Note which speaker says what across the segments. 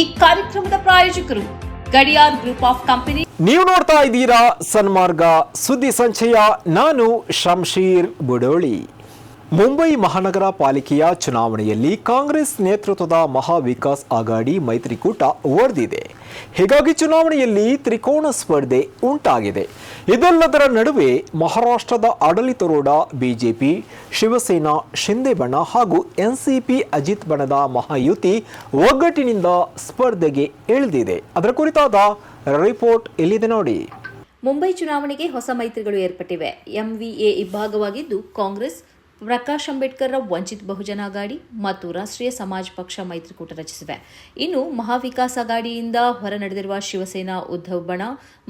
Speaker 1: ಈ ಕಾರ್ಯಕ್ರಮದ ಪ್ರಾಯೋಜಕರು ಗಡಿಯಾರ್ ಗ್ರೂಪ್ ಆಫ್ ಕಂಪನಿ.
Speaker 2: ನೀವು ನೋಡ್ತಾ ಇದ್ದೀರಾ ಸನ್ಮಾರ್ಗ ಸುದ್ದಿ ಸಂಚಯ. ನಾನು ಶಂಶೀರ್ ಬುಡೋಳಿ. ಮುಂಬೈ ಮಹಾನಗರ ಪಾಲಿಕೆಯ ಚುನಾವಣೆಯಲ್ಲಿ ಕಾಂಗ್ರೆಸ್ ನೇತೃತ್ವದ ಮಹಾವಿಕಾಸ್ ಆಘಾಡಿ ಮೈತ್ರಿಕೂಟ ಒಡೆದಿದೆ. ಹೀಗಾಗಿ ಚುನಾವಣೆಯಲ್ಲಿ ತ್ರಿಕೋನ ಸ್ಪರ್ಧೆ ಉಂಟಾಗಿದೆ. ಇದೆಲ್ಲದರ ನಡುವೆ ಮಹಾರಾಷ್ಟ್ರದ ಆಡಳಿತಾರೂಢ ಬಿಜೆಪಿ, ಶಿವಸೇನಾ ಶಿಂದೆ ಬಣ ಹಾಗೂ ಎನ್ಸಿಪಿ ಅಜಿತ್ ಬಣದ ಮಹಾಯುತಿ ಒಗ್ಗಟ್ಟಿನಿಂದ ಸ್ಪರ್ಧೆಗೆ ಇಳಿದಿದೆ. ಅದರ ಕುರಿತಾದ ರಿಪೋರ್ಟ್ ಇಲ್ಲಿದೆ ನೋಡಿ.
Speaker 1: ಮುಂಬೈ ಚುನಾವಣೆಗೆ ಹೊಸ ಮೈತ್ರಿಗಳು ಏರ್ಪಟ್ಟಿವೆ. ಎಂವಿಎ ಇಬ್ಬಾಗವಾಗಿದ್ದು ಕಾಂಗ್ರೆಸ್, ಪ್ರಕಾಶ್ ಅಂಬೇಡ್ಕರ್ ವಂಚಿತ್ ಬಹುಜನ ಅಗಾಡಿ ಮತ್ತು ರಾಷ್ಟ್ರೀಯ ಸಮಾಜ್ ಪಕ್ಷ ಮೈತ್ರಿಕೂಟ ರಚಿಸಿವೆ. ಇನ್ನು ಮಹಾವಿಕಾಸ್ ಅಗಾಡಿಯಿಂದ ಹೊರ ನಡೆದಿರುವ ಶಿವಸೇನಾ ಉದ್ಧವ್ ಬಣ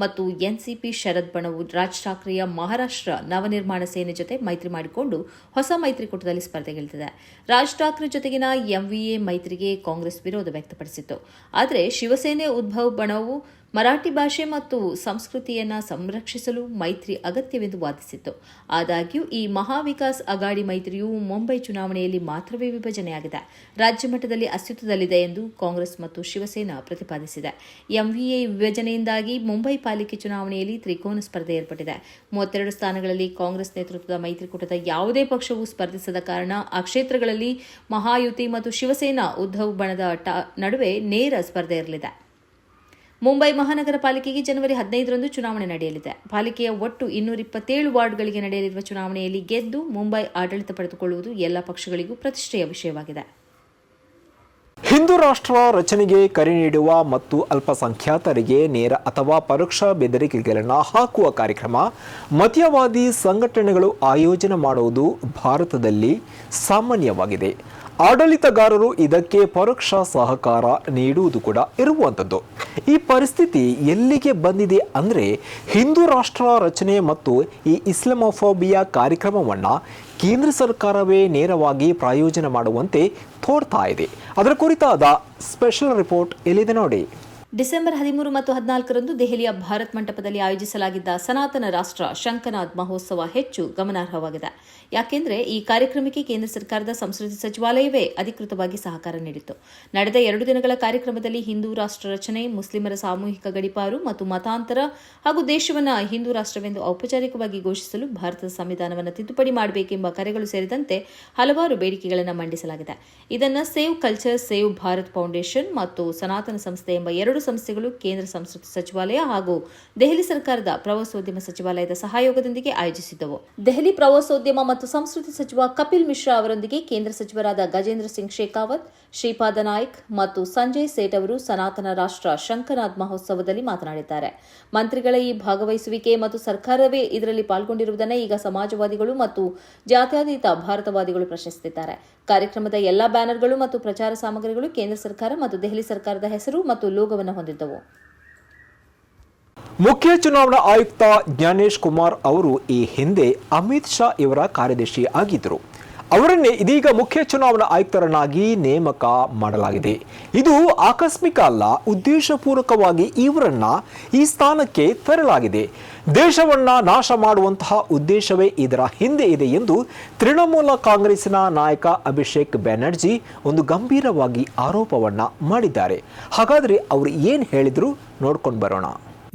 Speaker 1: ಮತ್ತು ಎನ್ಸಿಪಿ ಶರದ್ ಬಣವು ರಾಜ್ ಠಾಕ್ರೆಯ ಮಹಾರಾಷ್ಟ್ರ ನವನಿರ್ಮಾಣ ಸೇನೆ ಜೊತೆ ಮೈತ್ರಿ ಮಾಡಿಕೊಂಡು ಹೊಸ ಮೈತ್ರಿಕೂಟದಲ್ಲಿ ಸ್ಪರ್ಧೆಗಿಳಿದಿದೆ. ರಾಜ್ ಠಾಕ್ರೆ ಜೊತೆಗಿನ ಎಂವಿಎ ಮೈತ್ರಿಗೆ ಕಾಂಗ್ರೆಸ್ ವಿರೋಧ ವ್ಯಕ್ತಪಡಿಸಿತ್ತು. ಆದರೆ ಶಿವಸೇನೆ ಉದ್ಧವ್ ಬಣವು ಮರಾಠಿ ಭಾಷೆ ಮತ್ತು ಸಂಸ್ಕೃತಿಯನ್ನು ಸಂರಕ್ಷಿಸಲು ಮೈತ್ರಿ ಅಗತ್ಯವೆಂದು ವಾದಿಸಿತ್ತು. ಆದಾಗ್ಯೂ ಈ ಮಹಾವಿಕಾಸ್ ಅಗಾಡಿ ಮೈತ್ರಿಯು ಮುಂಬೈ ಚುನಾವಣೆಯಲ್ಲಿ ಮಾತ್ರವೇ ವಿಭಜನೆಯಾಗಿದೆ. ರಾಜ್ಯ ಮಟ್ಟದಲ್ಲಿ ಅಸ್ತಿತ್ವದಲ್ಲಿದೆ ಎಂದು ಕಾಂಗ್ರೆಸ್ ಮತ್ತು ಶಿವಸೇನಾ ಪ್ರತಿಪಾದಿಸಿದೆ. ಎಂವಿಎ ವಿಭಜನೆಯಿಂದಾಗಿ ಮುಂಬೈ ಪಾಲಿಕೆ ಚುನಾವಣೆಯಲ್ಲಿ ತ್ರಿಕೋನ ಸ್ಪರ್ಧೆ ಏರ್ಪಟ್ಟಿದೆ. 32 ಸ್ಥಾನಗಳಲ್ಲಿ ಕಾಂಗ್ರೆಸ್ ನೇತೃತ್ವದ ಮೈತ್ರಿಕೂಟದ ಯಾವುದೇ ಪಕ್ಷವೂ ಸ್ಪರ್ಧಿಸದ ಕಾರಣ ಆ ಕ್ಷೇತ್ರಗಳಲ್ಲಿ ಮಹಾಯುತಿ ಮತ್ತು ಶಿವಸೇನಾ ಉದ್ಧವ್ ಬಣದ ನಡುವೆ ನೇರ ಸ್ಪರ್ಧೆ ಇರಲಿದೆ. ಮುಂಬೈ ಮಹಾನಗರ ಪಾಲಿಕೆಗೆ ಜನವರಿ 15ರಂದು ಚುನಾವಣೆ ನಡೆಯಲಿದೆ. ಪಾಲಿಕೆಯ ಒಟ್ಟು 227 ವಾರ್ಡ್ಗಳಿಗೆ ನಡೆಯಲಿರುವ ಚುನಾವಣೆಯಲ್ಲಿ ಗೆದ್ದು ಮುಂಬೈ ಆಡಳಿತ ಪಡೆದುಕೊಳ್ಳುವುದು ಎಲ್ಲ ಪಕ್ಷಗಳಿಗೂ ಪ್ರತಿಷ್ಠೆಯ ವಿಷಯವಾಗಿದೆ.
Speaker 2: ಹಿಂದೂ ರಾಷ್ಟ್ರ ರಚನೆಗೆ ಕರೆ ನೀಡುವ ಮತ್ತು ಅಲ್ಪಸಂಖ್ಯಾತರಿಗೆ ನೇರ ಅಥವಾ ಪರೋಕ್ಷ ಬೆದರಿಕೆಗಳನ್ನು ಹಾಕುವ ಕಾರ್ಯಕ್ರಮ ಮತೀಯವಾದಿ ಸಂಘಟನೆಗಳು ಆಯೋಜನೆ ಮಾಡುವುದು ಭಾರತದಲ್ಲಿ ಸಾಮಾನ್ಯವಾಗಿದೆ. ಆಡಳಿತಗಾರರು ಇದಕ್ಕೆ ಪರೋಕ್ಷ ಸಹಕಾರ ನೀಡುವುದು ಕೂಡ ಇರುವಂಥದ್ದು. ಈ ಪರಿಸ್ಥಿತಿ ಎಲ್ಲಿಗೆ ಬಂದಿದೆ ಅಂದರೆ ಹಿಂದೂ ರಾಷ್ಟ್ರ ರಚನೆ ಮತ್ತು ಈ ಇಸ್ಲಾಮೋಫೋಬಿಯಾ ಕಾರ್ಯಕ್ರಮವನ್ನು ಕೇಂದ್ರ ಸರ್ಕಾರವೇ ನೇರವಾಗಿ ಪ್ರಾಯೋಜನೆ ಮಾಡುವಂತೆ ತೋರ್ತಾ ಇದೆ. ಅದರ ಕುರಿತಾದ ಸ್ಪೆಷಲ್ ರಿಪೋರ್ಟ್ ಇಲ್ಲಿದೆ ನೋಡಿ.
Speaker 1: ಡಿಸೆಂಬರ್ 13 ಮತ್ತು 14ರಂದು ದೆಹಲಿಯ ಭಾರತ್ ಮಂಟಪದಲ್ಲಿ ಆಯೋಜಿಸಲಾಗಿದ್ದ ಸನಾತನ ರಾಷ್ಟ್ರ ಶಂಖನಾದ್ ಮಹೋತ್ಸವ ಹೆಚ್ಚು ಗಮನಾರ್ಹವಾಗಿದೆ. ಯಾಕೆಂದರೆ ಈ ಕಾರ್ಯಕ್ರಮಕ್ಕೆ ಕೇಂದ್ರ ಸರ್ಕಾರದ ಸಂಸ್ಕೃತಿ ಸಚಿವಾಲಯವೇ ಅಧಿಕೃತವಾಗಿ ಸಹಕಾರ ನೀಡಿತ್ತು. ನಡೆದ 2 ದಿನಗಳ ಕಾರ್ಯಕ್ರಮದಲ್ಲಿ ಹಿಂದೂ ರಾಷ್ಟ್ರ ರಚನೆ, ಮುಸ್ಲಿಮರ ಸಾಮೂಹಿಕ ಗಡೀಪಾರು ಮತ್ತು ಮತಾಂತರ ಹಾಗೂ ದೇಶವನ್ನು ಹಿಂದೂ ರಾಷ್ಟ್ರವೆಂದು ಔಪಚಾರಿಕವಾಗಿ ಘೋಷಿಸಲು ಭಾರತದ ಸಂವಿಧಾನವನ್ನು ತಿದ್ದುಪಡಿ ಮಾಡಬೇಕೆಂಬ ಕರೆಗಳು ಸೇರಿದಂತೆ ಹಲವಾರು ಬೇಡಿಕೆಗಳನ್ನು ಮಂಡಿಸಲಾಗಿದೆ. ಇದನ್ನು save culture, save Bharat foundation ಮತ್ತು ಸನಾತನ ಸಂಸ್ಥೆ ಎಂಬ 2 ಸಂಸ್ಥೆಗಳು ಕೇಂದ್ರ ಸಂಸ್ಕೃತಿ ಸಚಿವಾಲಯ ಹಾಗೂ ದೆಹಲಿ ಸರ್ಕಾರದ ಪ್ರವಾಸೋದ್ಯಮ ಸಚಿವಾಲಯದ ಸಹಯೋಗದೊಂದಿಗೆ ಆಯೋಜಿಸಿದ್ದವು. ದೆಹಲಿ ಪ್ರವಾಸೋದ್ಯಮ ಮತ್ತು ಸಂಸ್ಕೃತಿ ಸಚಿವ ಕಪಿಲ್ ಮಿಶ್ರಾ ಅವರೊಂದಿಗೆ ಕೇಂದ್ರ ಸಚಿವರಾದ ಗಜೇಂದ್ರ ಸಿಂಗ್ ಶೇಖಾವತ್, ಶ್ರೀಪಾದ ನಾಯ್ಕ್ ಮತ್ತು ಸಂಜಯ್ ಸೇಠ್ ಅವರು ಸನಾತನ ರಾಷ್ಟ್ರ ಶಂಖನಾದ್ ಮಹೋತ್ಸವದಲ್ಲಿ ಮಾತನಾಡಿದ್ದಾರೆ. ಮಂತ್ರಿಗಳ ಈ ಭಾಗವಹಿಸುವಿಕೆ ಮತ್ತು ಸರ್ಕಾರವೇ ಇದರಲ್ಲಿ ಪಾಲ್ಗೊಂಡಿರುವುದನ್ನು ಈಗ ಸಮಾಜವಾದಿಗಳು ಮತ್ತು ಜಾತ್ಯತೀತ ಭಾರತವಾದಿಗಳು ಪ್ರಶ್ನಿಸುತ್ತಿದ್ದಾರೆ. ಕಾರ್ಯಕ್ರಮದ ಎಲ್ಲಾ ಬ್ಯಾನರ್ಗಳು ಮತ್ತು ಪ್ರಚಾರ ಸಾಮಗ್ರಿಗಳು ಕೇಂದ್ರ ಸರ್ಕಾರ ಮತ್ತು ದೆಹಲಿ ಸರ್ಕಾರದ ಹೆಸರು ಮತ್ತು ಲೋಗೋವನ್ನು ಹೊಂದಿದ್ದವು.
Speaker 2: ಮುಖ್ಯ ಚುನಾವಣಾ ಆಯುಕ್ತ ಜ್ಞಾನೇಶ್ ಕುಮಾರ್ ಅವರು ಈ ಹಿಂದೆ ಅಮಿತ್ ಶಾ ಇವರ ಕಾರ್ಯದರ್ಶಿ ಆಗಿದ್ದರು. ಅವರನ್ನೇ ಇದೀಗ ಮುಖ್ಯ ಚುನಾವಣಾ ಆಯುಕ್ತರನ್ನಾಗಿ ನೇಮಕ ಮಾಡಲಾಗಿದೆ. ಇದು ಆಕಸ್ಮಿಕ ಅಲ್ಲ, ಉದ್ದೇಶಪೂರ್ವಕವಾಗಿ ಇವರನ್ನ ಈ ಸ್ಥಾನಕ್ಕೆ ತರಲಾಗಿದೆ. ದೇಶವನ್ನ ನಾಶ ಮಾಡುವಂತಹ ಉದ್ದೇಶವೇ ಇದರ ಹಿಂದೆ ಇದೆ ಎಂದು ತೃಣಮೂಲ ಕಾಂಗ್ರೆಸ್ಸಿನ ನಾಯಕ ಅಭಿಷೇಕ್ ಬ್ಯಾನರ್ಜಿ ಒಂದು ಗಂಭೀರವಾಗಿ ಆರೋಪವನ್ನ ಮಾಡಿದ್ದಾರೆ. ಹಾಗಾದ್ರೆ ಅವರು ಏನು ಹೇಳಿದ್ರು ನೋಡ್ಕೊಂಡು ಬರೋಣ.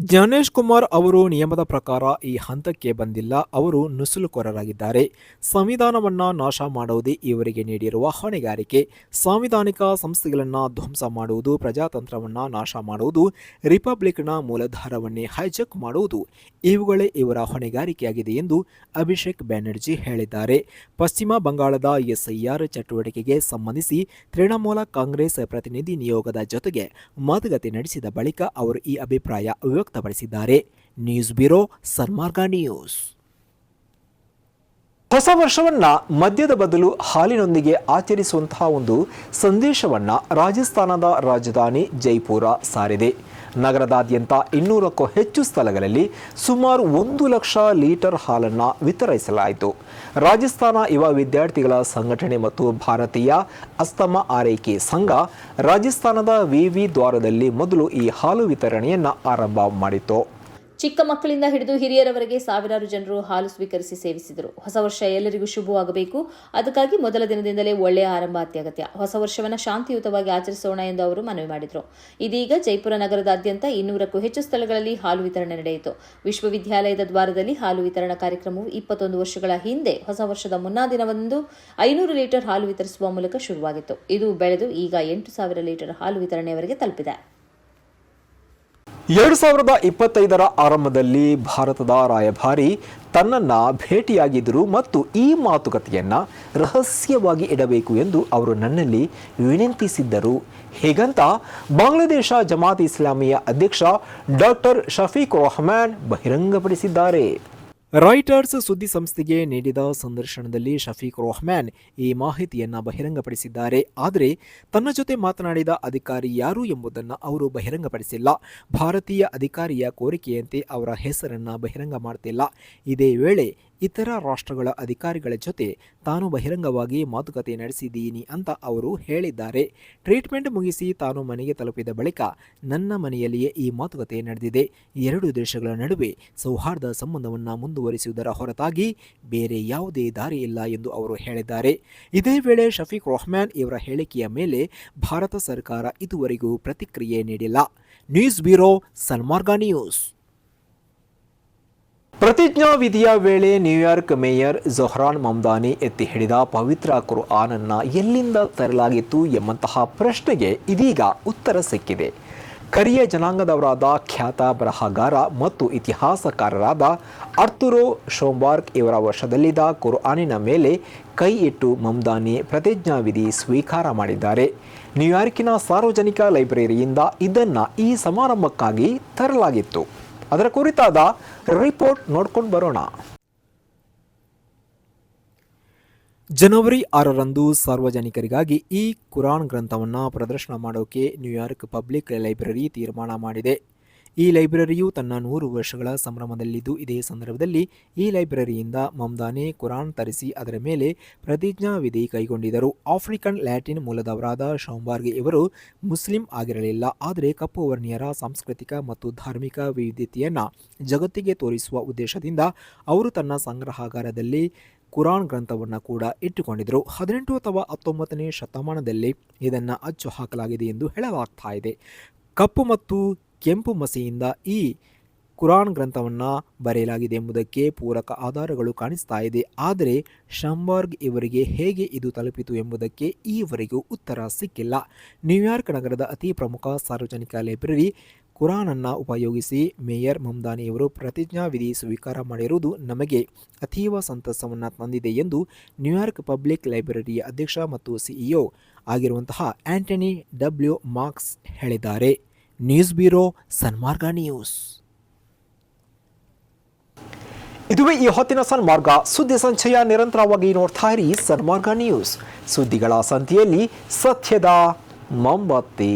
Speaker 2: ಜ್ಞಾನೇಶ್ ಕುಮಾರ್ ಅವರು ನಿಯಮದ ಪ್ರಕಾರ ಈ ಹಂತಕ್ಕೆ ಬಂದಿಲ್ಲ. ಅವರು ನುಸುಳುಕೋರರಾಗಿದ್ದಾರೆ. ಸಂವಿಧಾನವನ್ನ ನಾಶ ಮಾಡುವುದೇ ಇವರಿಗೆ ನೀಡಿರುವ ಹೊಣೆಗಾರಿಕೆ. ಸಾಂವಿಧಾನಿಕ ಸಂಸ್ಥೆಗಳನ್ನು ಧ್ವಂಸ ಮಾಡುವುದು, ಪ್ರಜಾತಂತ್ರವನ್ನ ನಾಶ ಮಾಡುವುದು, ರಿಪಬ್ಲಿಕ್ನ ಮೂಲಾಧಾರವನ್ನೇ ಹೈಜಾಕ್ ಮಾಡುವುದು ಇವುಗಳೇ ಇವರ ಹೊಣೆಗಾರಿಕೆಯಾಗಿದೆ ಎಂದು ಅಭಿಷೇಕ್ ಬ್ಯಾನರ್ಜಿ ಹೇಳಿದ್ದಾರೆ. ಪಶ್ಚಿಮ ಬಂಗಾಳದ ಎಸ್ಐಆರ್ ಚಟುವಟಿಕೆಗೆ ಸಂಬಂಧಿಸಿ ತೃಣಮೂಲ ಕಾಂಗ್ರೆಸ್ ಪ್ರತಿನಿಧಿ ನಿಯೋಗದ ಜೊತೆಗೆ ಮಾತುಕತೆ ನಡೆಸಿದ ಬಳಿಕ ಅವರು ಈ ಅಭಿಪ್ರಾಯ ವ್ಯಕ್ತಪಡಿಸಿದ್ದಾರೆ. News bureau, Sanmarga news. ಹೊಸ ವರ್ಷವನ್ನ ಮದ್ಯದ ಬದಲು ಹಾಲಿನೊಂದಿಗೆ ಆಚರಿಸುವಂತಹ ಒಂದು ಸಂದೇಶವನ್ನ ರಾಜಸ್ಥಾನದ ರಾಜಧಾನಿ ಜೈಪುರ ಸಾರಿದೆ. ನಗರದಾದ್ಯಂತ 200ಕ್ಕೂ ಹೆಚ್ಚು ಸ್ಥಳಗಳಲ್ಲಿ ಸುಮಾರು 1 ಲಕ್ಷ ಲೀಟರ್ ಹಾಲನ್ನು ವಿತರಿಸಲಾಯಿತು. ರಾಜಸ್ಥಾನ ಯುವ ವಿದ್ಯಾರ್ಥಿಗಳ ಸಂಘಟನೆ ಮತ್ತು ಭಾರತೀಯ ಅಸ್ತಮ ಆರೈಕೆ ಸಂಘ ರಾಜಸ್ಥಾನದ ವಿವಿ ದ್ವಾರದಲ್ಲಿ ಮೊದಲು ಈ ಹಾಲು ವಿತರಣೆಯನ್ನು ಆರಂಭ ಮಾಡಿತು.
Speaker 1: ಚಿಕ್ಕ ಮಕ್ಕಳಿಂದ ಹಿಡಿದು ಹಿರಿಯರವರೆಗೆ ಸಾವಿರಾರು ಜನರು ಹಾಲು ಸ್ವೀಕರಿಸಿ ಸೇವಿಸಿದರು. ಹೊಸ ವರ್ಷ ಎಲ್ಲರಿಗೂ ಶುಭವಾಗಬೇಕು. ಅದಕ್ಕಾಗಿ ಮೊದಲ ದಿನದಿಂದಲೇ ಒಳ್ಳೆಯ ಆರಂಭ ಅತ್ಯಗತ್ಯ. ಹೊಸ ವರ್ಷವನ್ನು ಶಾಂತಿಯುತವಾಗಿ ಆಚರಿಸೋಣ ಎಂದು ಅವರು ಮನವಿ ಮಾಡಿದರು. ಇದೀಗ ಜೈಪುರ ನಗರದಾದ್ಯಂತ 200ಕ್ಕೂ ಹೆಚ್ಚು ಸ್ಥಳಗಳಲ್ಲಿ ಹಾಲು ವಿತರಣೆ ನಡೆಯಿತು. ವಿಶ್ವವಿದ್ಯಾಲಯದ ದ್ವಾರದಲ್ಲಿ ಹಾಲು ವಿತರಣಾ ಕಾರ್ಯಕ್ರಮವು 21 ವರ್ಷಗಳ ಹಿಂದೆ ಹೊಸ ವರ್ಷದ ಮುನ್ನಾ ದಿನವಂದು 500 ಲೀಟರ್ ಹಾಲು ವಿತರಿಸುವ ಮೂಲಕ ಶುರುವಾಗಿತ್ತು. ಇದು ಬೆಳೆದು ಈಗ 8,000 ಲೀಟರ್ ಹಾಲು ವಿತರಣೆಯವರೆಗೆ ತಲುಪಿದೆ.
Speaker 2: 2025ರ ಆರಂಭದಲ್ಲಿ ಭಾರತದ ರಾಯಭಾರಿ ತನ್ನನ್ನ ಭೇಟಿಯಾಗಿದ್ದರು ಮತ್ತು ಈ ಮಾತುಕತೆಯನ್ನ ರಹಸ್ಯವಾಗಿ ಇಡಬೇಕು ಎಂದು ಅವರು ನನ್ನಲ್ಲಿ ವಿನಂತಿಸಿದ್ದರು. ಹೀಗಂತ ಬಾಂಗ್ಲಾದೇಶ ಜಮಾತ್ ಇಸ್ಲಾಮಿಯ ಅಧ್ಯಕ್ಷ ಡಾಕ್ಟರ್ ಶಫೀಕ್ ರೆಹಮಾನ್ ಬಹಿರಂಗಪಡಿಸಿದ್ದಾರೆ. ರಾಯ್ಟರ್ಸ್ ಸುದ್ದಿ ಸಂಸ್ಥೆಗೆ ನೀಡಿದ ಸಂದರ್ಶನದಲ್ಲಿ ಶಫೀಕ್ ರೆಹಮಾನ್ ಈ ಮಾಹಿತಿಯನ್ನು ಬಹಿರಂಗಪಡಿಸಿದ್ದಾರೆ. ಆದರೆ ತನ್ನ ಜೊತೆ ಮಾತನಾಡಿದ ಅಧಿಕಾರಿ ಯಾರು ಎಂಬುದನ್ನು ಅವರು ಬಹಿರಂಗಪಡಿಸಿಲ್ಲ. ಭಾರತೀಯ ಅಧಿಕಾರಿಯ ಕೋರಿಕೆಯಂತೆ ಅವರ ಹೆಸರನ್ನು ಬಹಿರಂಗ ಮಾಡ್ತಿಲ್ಲ. ಇದೇ ವೇಳೆ ಇತರ ರಾಷ್ಟ್ರಗಳ ಅಧಿಕಾರಿಗಳ ಜೊತೆ ತಾನು ಬಹಿರಂಗವಾಗಿ ಮಾತುಕತೆ ನಡೆಸಿದ್ದೀನಿ ಅಂತ ಅವರು ಹೇಳಿದ್ದಾರೆ. ಟ್ರೀಟ್ಮೆಂಟ್ ಮುಗಿಸಿ ತಾನು ಮನೆಗೆ ತಲುಪಿದ ಬಳಿಕ ನನ್ನ ಮನೆಯಲ್ಲಿಯೇ ಈ ಮಾತುಕತೆ ನಡೆದಿದೆ. ಎರಡು ದೇಶಗಳ ನಡುವೆ ಸೌಹಾರ್ದ ಸಂಬಂಧವನ್ನು ಮುಂದುವರಿಸುವುದರ ಹೊರತಾಗಿ ಬೇರೆ ಯಾವುದೇ ದಾರಿ ಇಲ್ಲ ಎಂದು ಅವರು ಹೇಳಿದ್ದಾರೆ. ಇದೇ ವೇಳೆ ಶಫೀಕ್ ರೆಹಮಾನ್ ಇವರ ಹೇಳಿಕೆಯ ಮೇಲೆ ಭಾರತ ಸರ್ಕಾರ ಇದುವರೆಗೂ ಪ್ರತಿಕ್ರಿಯೆ ನೀಡಿಲ್ಲ. News bureau, Sanmarga news. ಪ್ರತಿಜ್ಞಾ ವಿಧಿಯ ವೇಳೆ ನ್ಯೂಯಾರ್ಕ್ ಮೇಯರ್ ಜೊಹ್ರಾನ್ ಮಮ್ದಾನಿ ಎತ್ತಿ ಹಿಡಿದ ಪವಿತ್ರ ಕುರ್ಆನ್ ಅನ್ನು ಎಲ್ಲಿಂದ ತರಲಾಗಿತ್ತು ಎಂಬಂತಹ ಪ್ರಶ್ನೆಗೆ ಇದೀಗ ಉತ್ತರ ಸಿಕ್ಕಿದೆ. ಕರಿಯ ಜನಾಂಗದವರಾದ ಖ್ಯಾತ ಬರಹಗಾರ ಮತ್ತು ಇತಿಹಾಸಕಾರರಾದ ಅರ್ತುರೋ ಶೋಂಬಾರ್ಗ್ ಇವರ ವಶದಲ್ಲಿದ್ದ ಕುರ್ಆನಿನ ಮೇಲೆ ಕೈ ಇಟ್ಟು ಮಮ್ದಾನಿ ಪ್ರತಿಜ್ಞಾ ವಿಧಿ ಸ್ವೀಕಾರ ಮಾಡಿದ್ದಾರೆ. ನ್ಯೂಯಾರ್ಕಿನ ಸಾರ್ವಜನಿಕ ಲೈಬ್ರರಿಯಿಂದ ಇದನ್ನು ಈ ಸಮಾರಂಭಕ್ಕಾಗಿ ತರಲಾಗಿತ್ತು. ಅದರ ಕುರಿತಾದ ರಿಪೋರ್ಟ್ ನೋಡ್ಕೊಂಡು ಬರೋಣ. ಜನವರಿ 6ರಂದು ಸಾರ್ವಜನಿಕರಿಗಾಗಿ ಈ ಕುರಾನ್ ಗ್ರಂಥವನ್ನು ಪ್ರದರ್ಶನ ಮಾಡೋಕೆ ನ್ಯೂಯಾರ್ಕ್ ಪಬ್ಲಿಕ್ ಲೈಬ್ರರಿ ತೀರ್ಮಾನ ಮಾಡಿದೆ. ಈ ಲೈಬ್ರರಿಯು ತನ್ನ 100 ವರ್ಷಗಳ ಸಂಭ್ರಮದಲ್ಲಿದ್ದು, ಇದೇ ಸಂದರ್ಭದಲ್ಲಿ ಈ ಲೈಬ್ರರಿಯಿಂದ ಮಮ್ದಾನಿ ಕುರಾನ್ ತರಿಸಿ ಅದರ ಮೇಲೆ ಪ್ರತಿಜ್ಞಾ ವಿಧಿ ಕೈಗೊಂಡಿದ್ದರು. ಆಫ್ರಿಕನ್ ಲ್ಯಾಟಿನ್ ಮೂಲದವರಾದ ಶೋಂಬಾರ್ಗ್ ಇವರು ಮುಸ್ಲಿಂ ಆಗಿರಲಿಲ್ಲ. ಆದರೆ ಕಪ್ಪು ವರ್ಣೀಯರ ಸಾಂಸ್ಕೃತಿಕ ಮತ್ತು ಧಾರ್ಮಿಕ ವಿವಿಧತೆಯನ್ನು ಜಗತ್ತಿಗೆ ತೋರಿಸುವ ಉದ್ದೇಶದಿಂದ ಅವರು ತನ್ನ ಸಂಗ್ರಹಾಗಾರದಲ್ಲಿ ಕುರಾನ್ ಗ್ರಂಥವನ್ನು ಕೂಡ ಇಟ್ಟುಕೊಂಡಿದ್ದರು. 18 ಅಥವಾ 19ನೇ ಶತಮಾನದಲ್ಲಿ ಇದನ್ನು ಅಚ್ಚು ಹಾಕಲಾಗಿದೆ ಎಂದು ಹೇಳಲಾಗ್ತಾ ಇದೆ. ಕಪ್ಪು ಮತ್ತು ಕೆಂಪು ಮಸಿಯಿಂದ ಈ ಕುರಾನ್ ಗ್ರಂಥವನ್ನು ಬರೆಯಲಾಗಿದೆ ಎಂಬುದಕ್ಕೆ ಪೂರಕ ಆಧಾರಗಳು ಕಾಣಿಸ್ತಾ ಇದೆ. ಆದರೆ ಶೋಂಬಾರ್ಗ್ ಇವರಿಗೆ ಹೇಗೆ ಇದು ತಲುಪಿತು ಎಂಬುದಕ್ಕೆ ಈವರೆಗೂ ಉತ್ತರ ಸಿಕ್ಕಿಲ್ಲ. ನ್ಯೂಯಾರ್ಕ್ ನಗರದ ಅತಿ ಪ್ರಮುಖ ಸಾರ್ವಜನಿಕ ಲೈಬ್ರರಿ ಕುರಾನನ್ನು ಉಪಯೋಗಿಸಿ ಮೇಯರ್ ಮಮ್ದಾನಿಯವರು ಪ್ರತಿಜ್ಞಾ ವಿಧಿ ಸ್ವೀಕಾರ ಮಾಡಿರುವುದು ನಮಗೆ ಅತೀವ ಸಂತಸವನ್ನು ತಂದಿದೆ ಎಂದು ನ್ಯೂಯಾರ್ಕ್ ಪಬ್ಲಿಕ್ ಲೈಬ್ರರಿಯ ಅಧ್ಯಕ್ಷ ಮತ್ತು ಸಿಇಒ ಆಗಿರುವಂತಹ ಆಂಟನಿ ಡಬ್ಲ್ಯೂ ಮಾರ್ಕ್ಸ್ ಹೇಳಿದ್ದಾರೆ. News bureau, Sanmarga news. ಇದುವೇ ಈ ಹೊತ್ತಿನ ಸನ್ಮಾರ್ಗ ಸುದ್ದಿ ಸಂಚಯ. ನಿರಂತರವಾಗಿ ನೋಡ್ತಾ ಇರಿ ಸನ್ಮಾರ್ಗ ನ್ಯೂಸ್. ಸುದ್ದಿಗಳ ಸಂತೆಯಲ್ಲಿ ಸತ್ಯದ ಮೊಂಬತ್ತಿ.